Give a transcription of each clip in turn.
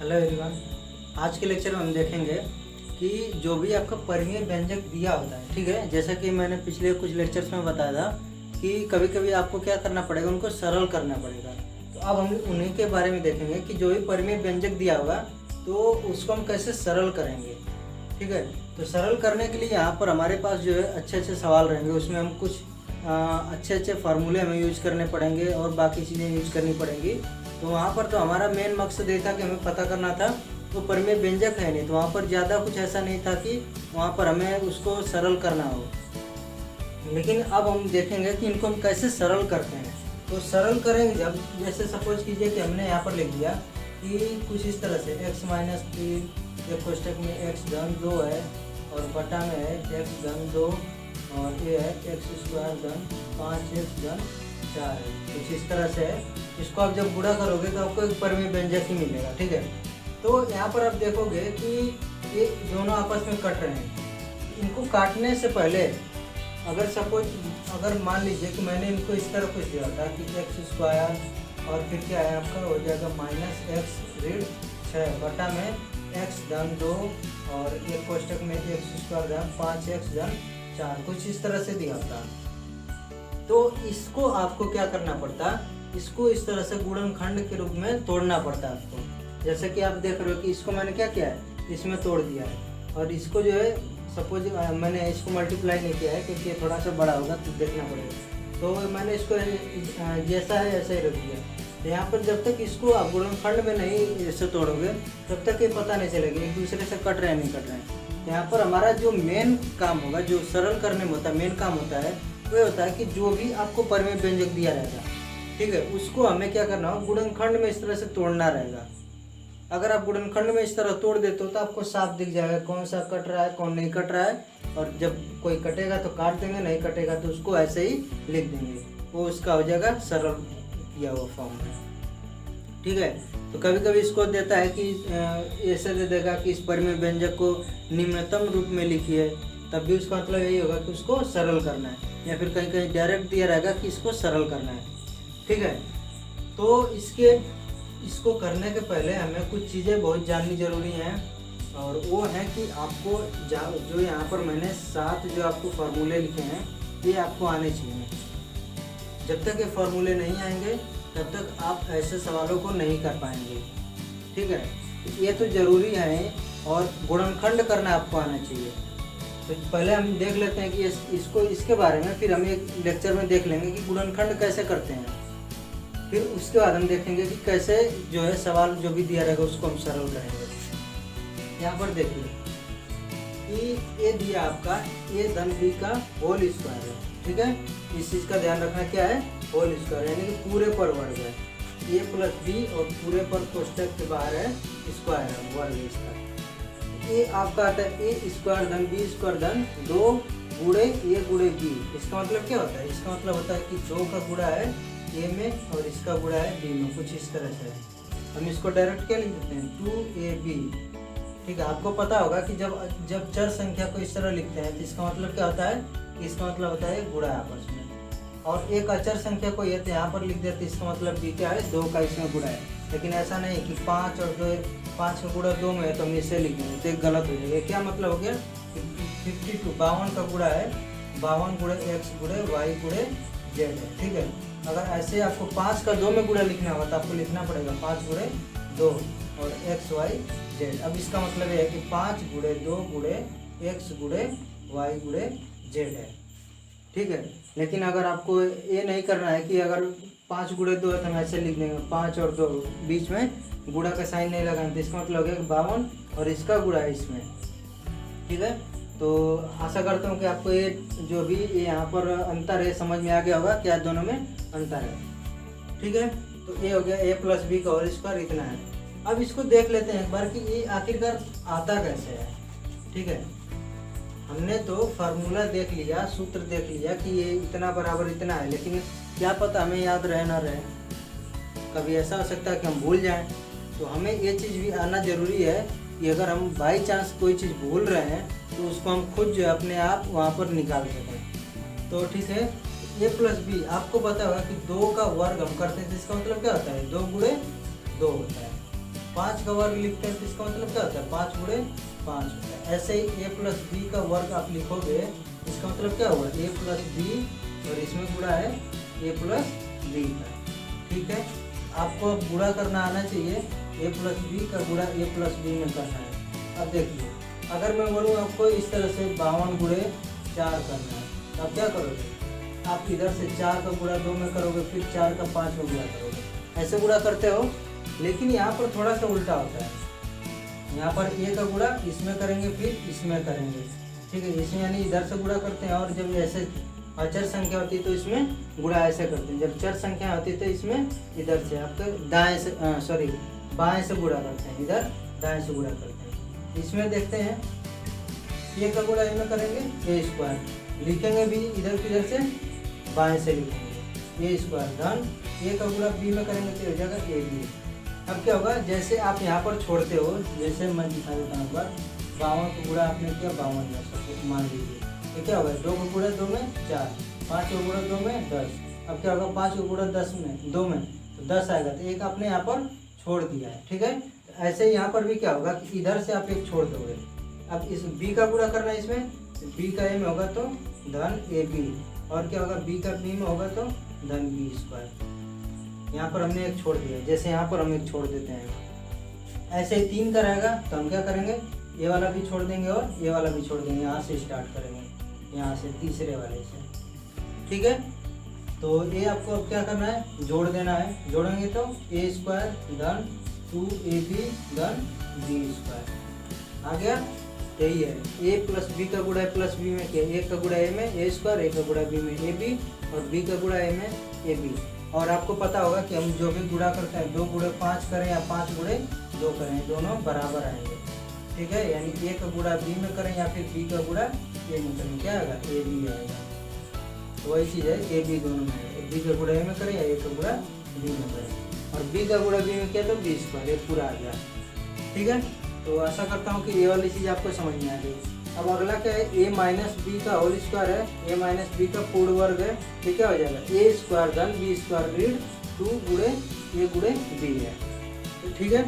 Hello everyone. आज के lecture में हम देखेंगे कि जो भी आपका परिमेय व्यंजक दिया होता है, ठीक है, जैसा कि मैंने पिछले कुछ लेक्चर्स में बताया था कि कभी कभी आपको क्या करना पड़ेगा, उनको सरल करना पड़ेगा। तो अब हम उन्हीं के बारे में देखेंगे कि जो भी परिमेय व्यंजक दिया होगा तो उसको हम कैसे सरल करेंगे, ठीक है। तो सरल करने के लिए यहाँ पर हमारे पास जो है अच्छे अच्छे सवाल रहेंगे, उसमें हम कुछ अच्छे अच्छे फार्मूले हमें यूज करने पड़ेंगे और बाकी चीज़ें यूज करनी पड़ेंगी। तो वहाँ पर तो हमारा मेन मकसद ये था कि हमें पता करना था तो परिमेय व्यंजक है नहीं, तो वहाँ पर ज़्यादा कुछ ऐसा नहीं था कि वहाँ पर हमें उसको सरल करना हो। लेकिन अब हम देखेंगे कि इनको हम कैसे सरल करते हैं। तो सरल करेंगे जब, जैसे सपोज कीजिए कि हमने यहाँ पर लिख दिया कि कुछ इस तरह से x माइनस 3 एक कोष्टक में x धन 2 है और बटा में है x धन 2 और ये है x स्क्वायर धन 5x धन 4 है। कुछ इस तरह से है। इसको आप जब गुणा करोगे तो आपको एक परिमेय व्यंजक ही मिलेगा, ठीक है। तो यहाँ पर आप देखोगे कि ये दोनों आपस में कट रहे हैं। इनको काटने से पहले अगर मान लीजिए कि मैंने इनको इस तरह कुछ दिया था कि एक्स स्क्वायर और फिर क्या है आपका हो जाएगा माइनस एक्स ऋण 6 बटा में एक्स धन 2 और एक कोष्टक में एक्स स्क्वायर धन 5x धन 4, कुछ इस तरह से दिया था। तो इसको आपको क्या करना पड़ता, इसको इस तरह से गुणनखंड के रूप में तोड़ना पड़ता है आपको। जैसे कि आप देख रहे हो कि इसको मैंने क्या किया है, इसमें तोड़ दिया है और इसको जो है सपोज मैंने इसको मल्टीप्लाई नहीं किया है क्योंकि थोड़ा सा बड़ा होगा तो देखना पड़ेगा। तो मैंने इसको जैसा है ऐसा ही रख दिया। तो यहाँ पर जब तक इसको आप गुणनखंड में नहीं ऐसे तोड़ोगे तब तक ये पता नहीं चलेगा एक दूसरे से कट रहे हैं नहीं कट रहे हैं। यहाँ पर हमारा जो मेन काम होगा, जो सरल करने में होता है, मेन काम होता है वो होता है कि जो भी आपको परिमेय व्यंजक दिया रहेगा, ठीक है, उसको हमें क्या करना हो, गुणनखंड में इस तरह से तोड़ना रहेगा। अगर आप गुणनखंड में इस तरह तोड़ देते हो तो आपको साफ दिख जाएगा कौन सा कट रहा है कौन नहीं कट रहा है। और जब कोई कटेगा तो काट देंगे, नहीं कटेगा तो उसको ऐसे ही लिख देंगे, वो उसका हो जाएगा सरल किया हुआ फॉर्म में, ठीक है। तो कभी कभी इसको देता है कि ऐसे दे देगा कि इस परिमेय व्यंजक को निम्नतम रूप में लिखिए, तब भी उसका मतलब यही होगा कि उसको सरल करना है, या फिर कहीं कहीं डायरेक्ट दिया रहेगा कि इसको सरल करना है, ठीक है। तो इसको करने के पहले हमें कुछ चीज़ें बहुत जाननी जरूरी हैं, और वो है कि आपको जो यहाँ पर मैंने 7 जो आपको फार्मूले लिखे हैं ये आपको आने चाहिए। जब तक ये फार्मूले नहीं आएंगे तब तक आप ऐसे सवालों को नहीं कर पाएंगे, ठीक है। ये तो ज़रूरी है, और गुणनखंड करना आपको आना चाहिए। तो पहले हम देख लेते हैं कि इसके बारे में, फिर हम एक लेक्चर में देख लेंगे कि गुणनखंड कैसे करते हैं। फिर उसके बाद हम देखेंगे कि कैसे जो है सवाल जो भी दिया रहेगा उसको हम सरल करेंगे। यहाँ पर देखिए कि ये दिया आपका a धन b का होल स्क्वायर है, ठीक है। इस चीज़ का ध्यान रखना क्या है, होल स्क्वायर यानी कि पूरे पर वर्ग है, a प्लस b और पूरे पर कोष्टक के बाहर है स्क्वायर है, वर्ग है इसका। ये आपका आता है a स्क्वायर धन b स्क्वायर धन 2 गुणे a गुणे b। इसका मतलब क्या होता है, इसका मतलब होता है कि 2 का गुणा है a में और इसका गुणा है b में, कुछ इस तरह से है। हम इसको डायरेक्ट क्या लिख देते हैं 2ab, ठीक है। आपको पता होगा कि जब चर संख्या को इस तरह लिखते हैं तो इसका मतलब क्या होता है, इसका मतलब होता है गुणा आपस में। और एक अचर संख्या को ये तो यहाँ पर लिख देते, इसका मतलब भी क्या है 2 का इसमें गुणा है। लेकिन ऐसा नहीं कि 5 और 2 5 का गुणा 2 में है तो हम इसे लिख देंगे तो एक गलत हो जाएगा। क्या मतलब हो गया 52 52 का गुणा है 52 गुणे x गुणे y गुणे z है, ठीक है। अगर ऐसे आपको 5 का 2 में गुणा लिखना होगा तो आपको लिखना पड़ेगा 5 गुणे 2 और x y z। अब इसका मतलब ये है कि 5 गुणे 2 गुणे x गुणे y गुणे z है, ठीक है। लेकिन अगर आपको ये नहीं करना है कि अगर 5 गुणे 2 है तो हम ऐसे लिख देंगे 5 और 2 बीच में गुणा का साइन नहीं लगाना, तो इसका मतलब हो गया 52 और इसका गुणा है इसमें, ठीक है। तो आशा करता हूँ कि आपको ये जो भी यहाँ पर अंतर है समझ में आ गया होगा, क्या दोनों में अंतर है, ठीक है। तो ये हो गया a प्लस बी का होल स्क्वायर, इतना है। अब इसको देख लेते हैं एक बार कि ये आखिरकार आता कैसे है, ठीक है। हमने तो फार्मूला देख लिया, सूत्र देख लिया कि ये इतना बराबर इतना है, लेकिन क्या पता हमें याद रहे ना रहे, कभी ऐसा हो सकता है कि हम भूल जाएं। तो हमें ये चीज़ भी आना ज़रूरी है कि अगर हम बाई चांस कोई चीज़ भूल रहे हैं तो उसको हम खुद जो अपने आप वहाँ पर निकाल सकें। तो ठीक है, a प्लस बी आपको पता होगा कि 2 का वर्ग हम करते हैं तो इसका मतलब क्या होता है 2 गुणे 2 होता है, 5 का वर्ग लिखते हैं तो इसका मतलब क्या होता है 5 गुणे 5 होता है। ऐसे ही a प्लस बी का वर्ग आप लिखोगे, इसका मतलब क्या हुआ a प्लस बी, और इसमें गुणा है a प्लस बी का। ठीक है, आपको अब गुणा करना आना चाहिए, a प्लस बी का गुणा a प्लस बी में करना है। अब देखिए, अगर मैं बोलूँ आपको इस तरह से 52 गुणे 4 करना है, तो आप क्या करोगे, आप इधर से 4 का गुणा 2 में करोगे, फिर 4 का 5 में गुणा करोगे, ऐसे गुणा करते हो। लेकिन यहाँ पर थोड़ा सा उल्टा होता है, यहाँ पर a का गुणा इसमें करेंगे, फिर इसमें करेंगे। ठीक है, इसमें यानी इधर से गुणा करते हैं, और जब ऐसे अचर संख्या होती है तो इसमें गुणा ऐसे करते हैं, जब चर संख्या होती है तो इसमें इधर से आपके दाएं से बाएं से गुणा करते हैं, इधर दाएं से गुणा करते हैं। इसमें देखते हैं a का गुणा a में करेंगे a स्क्वायर, लिखेंगे भी इधर किधर से बाएं से लिखेंगे a स्क्वायर, धन a का गुणा b में करेंगे तो हो जाएगा a b। अब क्या होगा, जैसे आप यहाँ पर छोड़ते हो, जैसे मैं दिखा देता हूँ एक बार, 52 का गुणा आपने किया 52 में सब मान लीजिए, तो क्या होगा 2 का गुणा 2 में 4, 5 का गुणा 2 में 10। अब क्या होगा 5 का गुणा 10 में 2 में तो 10 आएगा, तो एक आपने यहाँ पर छोड़ दिया है। ठीक है, तो ऐसे ही यहाँ पर भी क्या होगा कि इधर से आप एक छोड़ दोगे। अब इस b का गुणा करना है, इसमें b का a में होगा तो धन ए बी, और क्या होगा b का b में होगा तो धन बी स्क्वायर। यहाँ पर हमने एक छोड़ दिया, जैसे यहाँ पर हम एक छोड़ देते हैं, ऐसे ही 3 का रहेगा तो हम क्या करेंगे, ये वाला भी छोड़ देंगे और ये वाला भी छोड़ देंगे, यहाँ से स्टार्ट करेंगे, यहाँ से तीसरे वाले से। ठीक है, तो ये आपको अब क्या करना है, जोड़ देना है। जोड़ेंगे तो a स्क्वायर धन 2ab धन b स्क्वायर आ गया। यही है, a प्लस बी का गुणा प्लस बी में क्या, a का गुणा a में a स्क्वायर, a का गुणा b में ab, और b का गुणा a में ab। और आपको पता होगा कि हम जो भी गुणा करते हैं 2 गुणे 5 करें या 5 गुणे 2 करें, दोनों बराबर आएंगे। ठीक है, यानी a का गुणा b में करें या फिर b का गुणा a में करें, क्या आएगा a b आएगा। तो वही चीज़ है, a b दोनों में है, b का गुणा a में करें या a का गुणा b में करें, और b का गुणा b में किया तो b स्क्वायर, ये पूरा आ गया। ठीक है, तो आशा करता हूँ कि ये वाली चीज़ आपको समझ में आ गई। अब अगला क्या है, a माइनस बी का होल स्क्वायर है, a माइनस बी का पूर्ण वर्ग है, ये क्या हो जाएगा a स्क्वायर धन b स्क्वायर ऋण 2 गुणे a गुणे b है। तो ठीक है,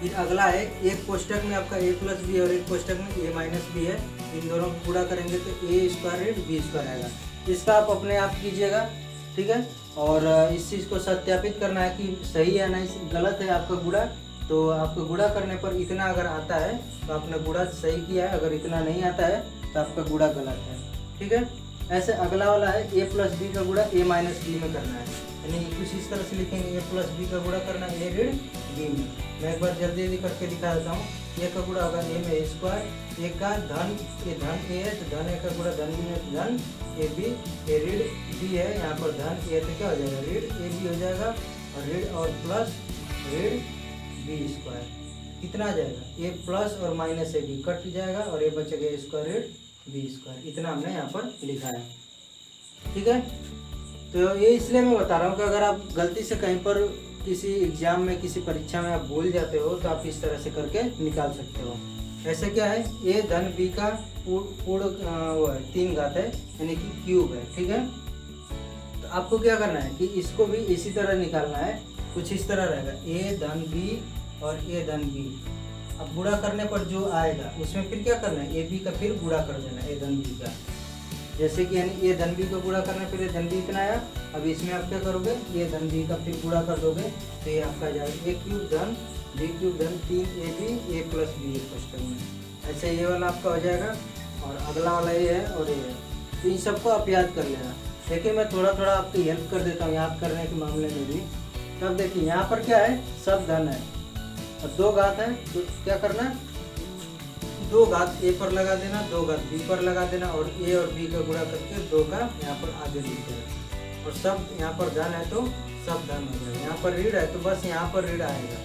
फिर अगला है, एक कोष्टक में आपका a प्लस बी और एक कोष्टक में a माइनस बी है, इन दोनों को पूरा करेंगे तो a स्क्वायर ऋण b स्क्वायर आएगा। इसका आप अपने आप कीजिएगा। ठीक है, और इस चीज़ को सत्यापित करना है कि सही है ना गलत है आपका गुणा। तो आपको गुणा करने पर इतना अगर आता है तो आपने गुणा सही किया है, अगर इतना नहीं आता है तो आपका गुणा गलत है। ठीक है, ऐसे अगला वाला है, a प्लस बी का गुणा a माइनस बी में करना है, यानी कुछ इस तरह से लिखेंगे, a प्लस बी का गुणा करना है a ऋण b में। मैं एक बार जल्दी जल्दी करके दिखा देता हूँ। a का गुणा होगा a में a स्क्वायर, a का धन a है तो धन a का गुणा धन b में धन a b, a ऋण b है, यहाँ पर धन a तो क्या हो जाएगा ऋण a b हो जाएगा, और ऋण और प्लस ऋण b स्क्वायर, कितना आ जाएगा a प्लस और माइनस a b कट जाएगा, और ये बचेगा a स्क्वायर ऋण b स्क्वायर। इतना हमने यहाँ पर लिखा है। ठीक है, तो ये इसलिए मैं बता रहा हूँ कि अगर आप गलती से कहीं पर किसी एग्जाम में किसी परीक्षा में आप भूल जाते हो तो आप इस तरह से करके निकाल सकते हो। ऐसे क्या है, a धन b का पूर्ण वो है 3 घात है, यानी कि क्यूब है। ठीक है, तो आपको क्या करना है कि इसको भी इसी तरह निकालना है, कुछ इस तरह रहेगा a धन b और a धन b। अब गुणा करने पर जो आएगा उसमें फिर क्या करना है, a b का फिर गुणा कर देना a धन b का, जैसे कि यानी a धन b का गुणा करने पर a धन b इतना आया। अब इसमें आप क्या करोगे, a धन b का फिर गुणा कर दोगे तो ये आपका जाएगा a क्यूब धन b क्यूब धन 3ab a प्लस b कोष्टक में। ऐसे ये वाला आपका हो जाएगा, और अगला वाला ये है और ये है। तो इन सबको आप याद कर लेना, लेकिन मैं थोड़ा थोड़ा आपकी हेल्प कर देता हूँ याद करने के मामले में भी। तब देखिए यहाँ पर क्या है, सब धन है और 2 घात है, तो क्या करना है 2 घात a पर लगा देना, 2 घात b पर लगा देना, और a और b का गुणा करके 2 का यहाँ पर आगे लिख देना। और सब यहाँ पर धन है तो सब धन हो जाएगा, यहाँ पर ऋण है तो बस यहाँ पर ऋण आएगा।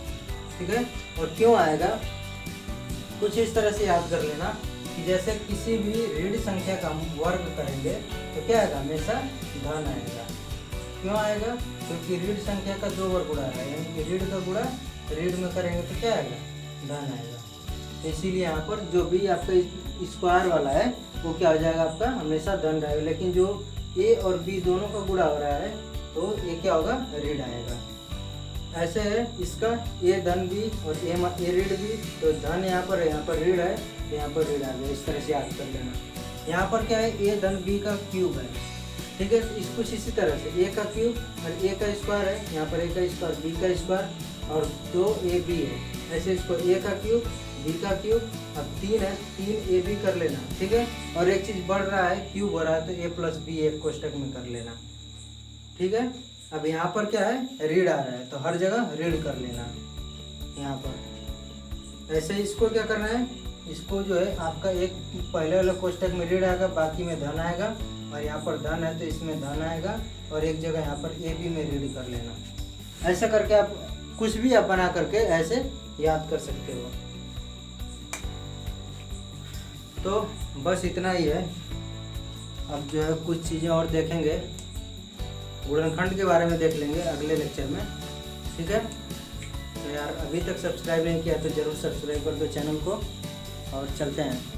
ठीक है, और क्यों आएगा कुछ इस तरह से याद कर लेना कि जैसे किसी भी ऋण संख्या का हम वर्ग करेंगे तो क्या आएगा, हमेशा धन आएगा। क्यों आएगा, क्योंकि ऋण संख्या का 2 बार गुणा है, यानी कि ऋण का गुणा ऋण में करेंगे तो क्या आएगा, धन आएगा। इसीलिए यहाँ पर जो भी आपका स्क्वायर वाला है वो क्या हो जाएगा, आपका हमेशा धन रहेगा। लेकिन जो a और b दोनों का गुणा हो रहा है तो ये क्या होगा, ऋण आएगा। ऐसे है इसका ए धन बी और ए ऋण बी, तो धन यहाँ पर है, यहाँ पर ऋण है, तो यहाँ पर ऋण आ गया। इस तरह से याद कर लेना। यहाँ पर क्या है, ए धन बी का क्यूब है, ठीक है। तो इस कुछ इसी तरह से ए का क्यूब और ए का स्क्वायर है, यहाँ पर ए का स्क्वायर बी का स्क्वायर और 2ab है। ऐसे इसको ए का क्यूब बी का क्यूब, अब 3 है, 3ab कर लेना, ठीक है। और एक चीज़ बढ़ रहा है, क्यूब हो रहा है, तो a प्लस बी एक कोष्टक में कर लेना, ठीक है। अब यहाँ पर क्या है, ऋण आ रहा है, तो हर जगह ऋण कर लेना यहाँ पर। ऐसे इसको क्या करना है, इसको जो है आपका एक पहले वाले कोष्टक में ऋण आएगा, बाकी में धन आएगा, और यहाँ पर धन है तो इसमें धन आएगा, और एक जगह यहाँ पर ए बी में ऋण कर लेना। ऐसा करके आप कुछ भी आप बना करके ऐसे याद कर सकते हो। तो बस इतना ही है। अब जो है कुछ चीज़ें और देखेंगे, गुणनखंड के बारे में देख लेंगे अगले लेक्चर में, ठीक है। तो यार अभी तक सब्सक्राइब नहीं किया तो ज़रूर सब्सक्राइब कर दो चैनल को, और चलते हैं।